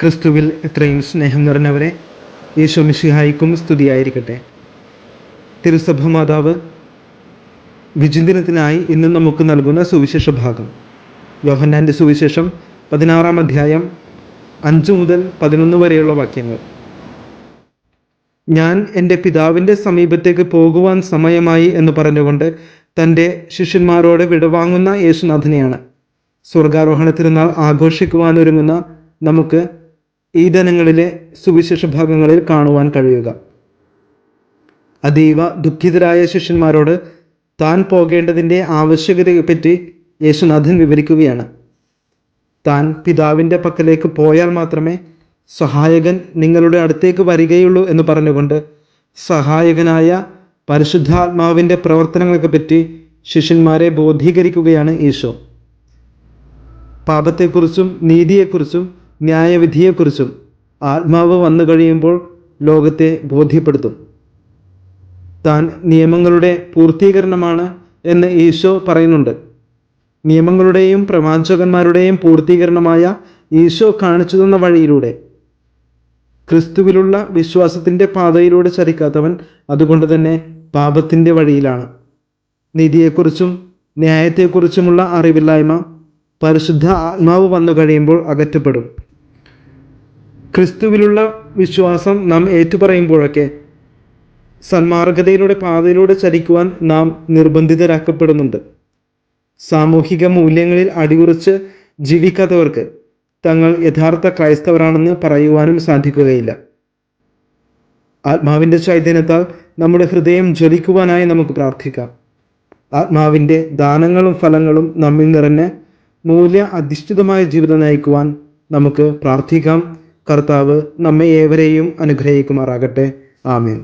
ക്രിസ്തുവിൽ എത്രയും സ്നേഹം നിറഞ്ഞവരെ, യേശു മിശിഹായ്ക്കും സ്തുതിയായിരിക്കട്ടെ. തിരുസഭ മാതാവ് വിചിന്തനത്തിനായി ഇന്ന് നമുക്ക് നൽകുന്ന സുവിശേഷ ഭാഗം യോഹന്നാൻ്റെ സുവിശേഷം 16-ാം അധ്യായം 5 മുതൽ 11 വരെയുള്ള വാക്യങ്ങൾ. ഞാൻ എൻ്റെ പിതാവിൻ്റെ സമീപത്തേക്ക് പോകുവാൻ സമയമായി എന്ന് പറഞ്ഞുകൊണ്ട് തൻ്റെ ശിഷ്യന്മാരോട് വിടവാങ്ങുന്ന യേശുനാഥനെയാണ് സ്വർഗാരോഹണ തിരുനാൾ ആഘോഷിക്കുവാനൊരുങ്ങുന്ന നമുക്ക് ഈ ദിനങ്ങളിലെ സുവിശേഷ ഭാഗങ്ങളിൽ കാണുവാൻ കഴിയുക. അതീവ ദുഃഖിതരായ ശിഷ്യന്മാരോട് താൻ പോകേണ്ടതിൻ്റെ ആവശ്യകതയെപ്പറ്റി യേശുനാഥൻ വിവരിക്കുകയാണ്. താൻ പിതാവിൻ്റെ പക്കലേക്ക് പോയാൽ മാത്രമേ സഹായകൻ നിങ്ങളുടെ അടുത്തേക്ക് വരികയുള്ളൂ എന്ന് പറഞ്ഞുകൊണ്ട് സഹായകനായ പരിശുദ്ധാത്മാവിൻ്റെ പ്രവർത്തനങ്ങളെപ്പറ്റി ശിഷ്യന്മാരെ ബോധീകരിക്കുകയാണ് ഈശോ. പാപത്തെക്കുറിച്ചും നീതിയെക്കുറിച്ചും ന്യായവിധിയെക്കുറിച്ചും ആത്മാവ് വന്നു കഴിയുമ്പോൾ ലോകത്തെ ബോധ്യപ്പെടുത്തും. താൻ നിയമങ്ങളുടെ പൂർത്തീകരണമാണ് എന്ന് ഈശോ പറയുന്നുണ്ട്. നിയമങ്ങളുടെയും പ്രവാചകന്മാരുടെയും പൂർത്തീകരണമായ ഈശോ കാണിച്ചു തന്ന വഴിയിലൂടെ, ക്രിസ്തുവിലുള്ള വിശ്വാസത്തിൻ്റെ പാതയിലൂടെ ചരിക്കാത്തവൻ അതുകൊണ്ട് തന്നെ പാപത്തിൻ്റെ വഴിയിലാണ്. നീതിയെക്കുറിച്ചും ന്യായത്തെക്കുറിച്ചുമുള്ള അറിവില്ലായ്മ പരിശുദ്ധ ആത്മാവ് വന്നു കഴിയുമ്പോൾ അകറ്റപ്പെടും. ക്രിസ്തുവിലുള്ള വിശ്വാസം നാം ഏറ്റുപറയുമ്പോഴൊക്കെ സന്മാർഗതയിലൂടെ പാതയിലൂടെ ചരിക്കുവാൻ നാം നിർബന്ധിതരാക്കപ്പെടുന്നുണ്ട്. സാമൂഹിക മൂല്യങ്ങളിൽ അടിയുറച്ച് ജീവിക്കാത്തവർക്ക് തങ്ങൾ യഥാർത്ഥ ക്രൈസ്തവരാണെന്ന് പറയുവാനും സാധിക്കുകയില്ല. ആത്മാവിൻ്റെ ചൈതന്യത്താൽ നമ്മുടെ ഹൃദയം ജ്വലിക്കുവാനായി നമുക്ക് പ്രാർത്ഥിക്കാം. ആത്മാവിൻ്റെ ദാനങ്ങളും ഫലങ്ങളും നമ്മിൽ നിറഞ്ഞ് മൂല്യ അധിഷ്ഠിതമായ ജീവിതം നയിക്കുവാൻ നമുക്ക് പ്രാർത്ഥിക്കാം. കർത്താവ് നമ്മെ ഏവരെയും അനുഗ്രഹിക്കുമാറാകട്ടെ. ആമേൻ.